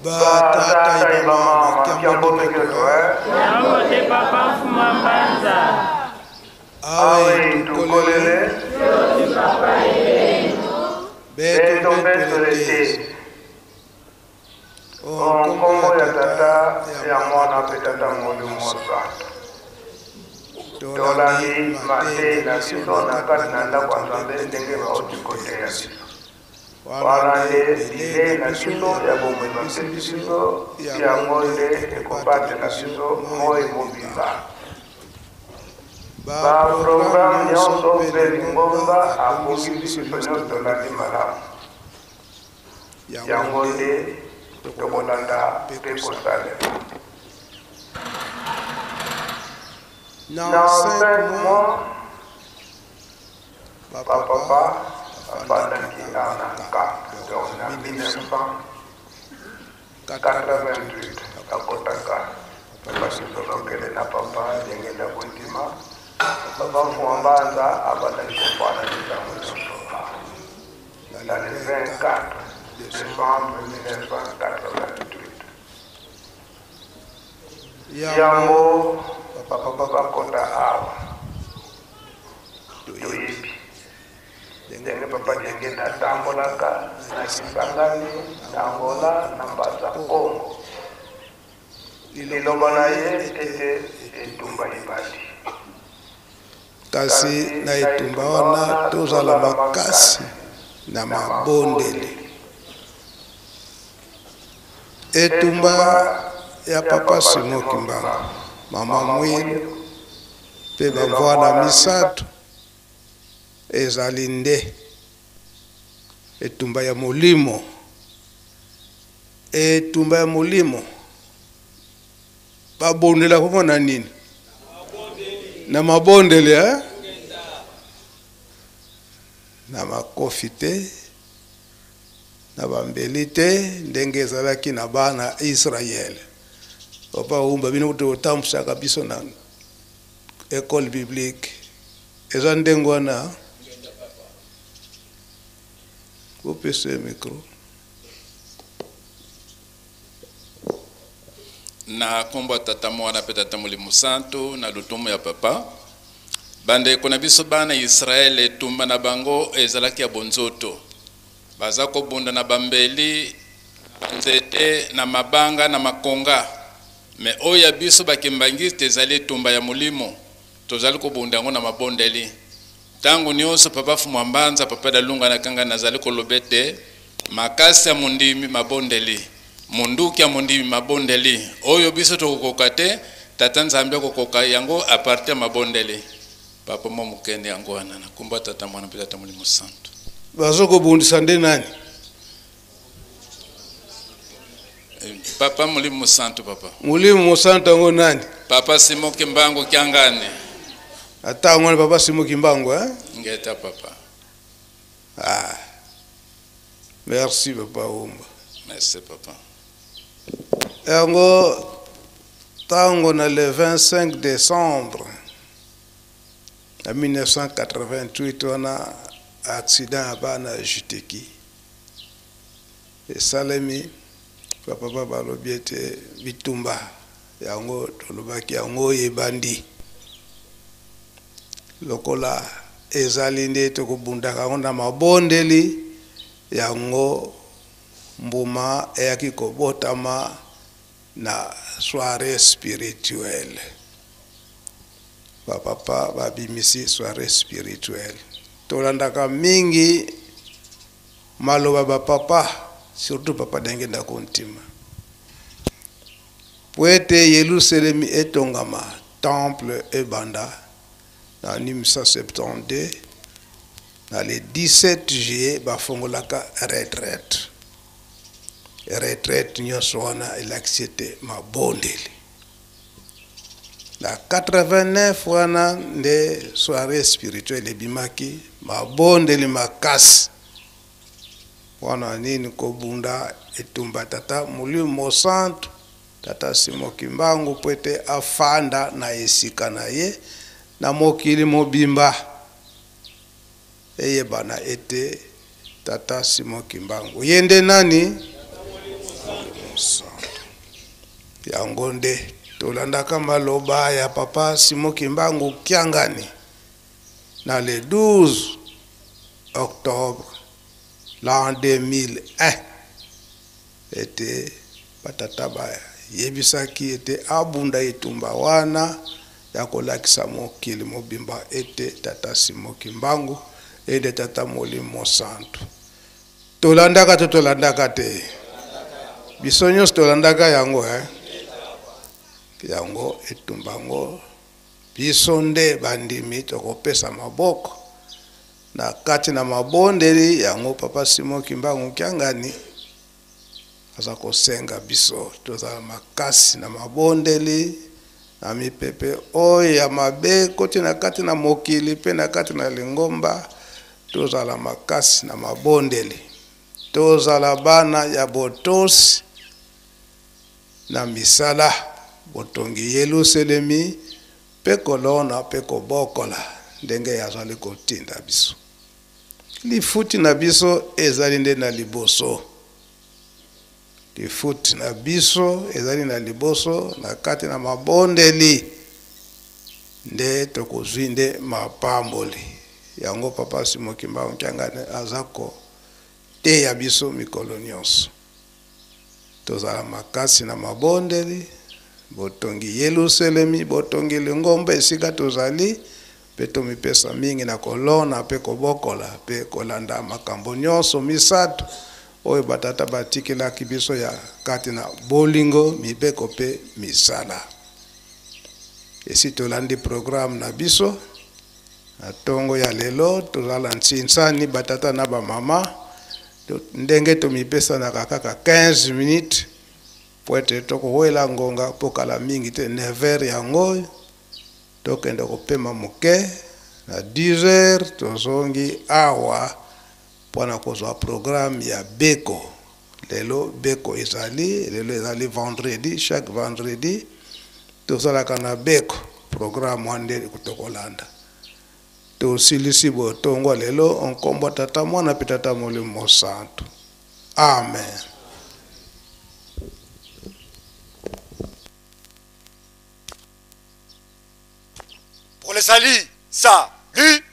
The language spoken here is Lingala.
Tata et maman, Kiambo Meketo, Yango te papa fuma mbanza. Awe Tukolele, Yote papa ele. Beto Letezi. Kongo ya tata ya mwana pe tata molu mosanto. Tolandi mate na biso na kati na ndako ya Nzambe ndenge bauti kote ya biso. Walande dile na biso ya bomoi bapesi biso yango nde ekobatela biso moi mobimba. Baprogramme nyonso mpe lingomba akoki biso nyonso tolandi malamu. Yango nde tokolanda mpe kosalela. Dans 5 mois, papa afandaki na camp. Donc en 1988 akotaka basi tolokele na papa ndenge na kondima. Papa Mbanza abandaki kofana litango nyonso. Dans le 24 décembre 1988. Yango papa kota awa toyebi ndenge papa ndenge natambolaka na Kisangani na Angola na Mbaza Kongo. Liloba na ye ete etumba ibadi kasi na etumba wana tozala makasi na mabondeli. Etumba ya papa Simon Kimbangu, mama Mwili pe bavwana misato ezali nde etumba ya molimo. Etumba ya molimo babondela komona nini? Na mabondeli na makofi te na bambeli te ndenge ezalaki na bana Israel. Papa umba bino kutotambusa biso na école biblique eza ndengo wana upese micro na kombo tata mwana pe tata Molimo Santo na lutumu ya papa bande kona biso bana Israel etumba na bango ezalaki ya bonzoto baza kobunda na bambeli nzete na mabanga na makonga me oya biso bakembangisi tezali etumba ya molimo tozali kobunda yango na mabondeli tangu nyonso papa Fuma Mbanza papa Dalunga na kanga nazali kolobete makasi ya mondimi mabondeli munduki ya mondimi mabondeli oyo biso tokokoka te tata Nzambe kokoka yango aparte mabondeli papa momukende yango wana na kumba tata mwana pe tata Molimo Santo bazo kobundisa nde nani? Papa Molimo Santo papa. Molimo Santo ngo nani? Papa Simon Kimbangu Kiangane. Ata ngwana papa Simon Kimbangu Ngeta papa. Merci papa Umba. Merci papa. Yango tango na le 25 décembre 1988 on a accident à bana Juteki. Et Salemi papa balobiete bitumba yango tolobaki yango yebandi lokola ezali nde tokobundaka ngo na mabondeli yango mbuma eyaki kobotama na soirée spirituelle. Papa babimisi soirée spirituelle tolandaka mingi maloba ba papa surtout papa denge na kontima poete Yerusalem etongama temple ebanda na 1972 na le 17 juillet bafongolaka retraite nyonso wana elakisete mabondeli na 89 wana nde soirée spirituelle ebimaki mabondeli makasi wana nini kobunda etumba tata Molimo Santo tata Simon Kimbangu poete afanda na esika na ye na mokili mobimba eyebana ete tata Simon Kimbangu yende nani? Mosantu. Yango nde tolandaka maloba ya papa Simon Kimbangu Kiangani na le 12 octobre l'an 2001 ete batata yebisaki ete abunda etumba wana ya kolakisa mokili mobimba ete tata Simon Kimbangu ede tata Molimo Mosantu. Tolandaka te biso nyonso tolandaka yango yango etumbango biso nde bandimi tokopesa maboko na kati na mabondeli yango papa Simon Kimbangu Kiangani aza kosenga biso tozala makasi na mabondeli na mipepe oyo ya mabe koti na kati na mokili pe na kati na lingomba tozala makasi na mabondeli tozala bana ya botosi na misala botongi Yelusalemi pe kolona pe kobokola ndenge yazali kotinda biso lifuti na biso ezali nde na liboso lifuti na biso ezali na liboso na kati na mabondeli nde tokozwi nde mapamboli yango papa Simon Kimbangu Kiangani azako te ya biso mikolo nyonso tozala makasi na mabondeli botongi Yelusalemi botongi lingomba esika tozali pe tomipesa mingi na kolona pe kobokola pe kolanda makambo nyonso misato oyo batata batikelaki biso ya kati na bolingo mibeko pe misala esi tolandi programme na biso na tongo ya lelo tozala ntsinsani batata na bamama ndenge tomipesa na kaka 15 minutes po ete tokowela ngonga pokala mingi te 9h yango tokende kopema moke na 10h tozongi awa pona kozwa programme ya beko lelo beko ezali vendredi chaque vendredi tozalaka na beko programme wande kutokolanda tosilisi botongo lelo onkombo tata mwana pe tata Molimo Mosantu. Amen. Pour les salis, salut.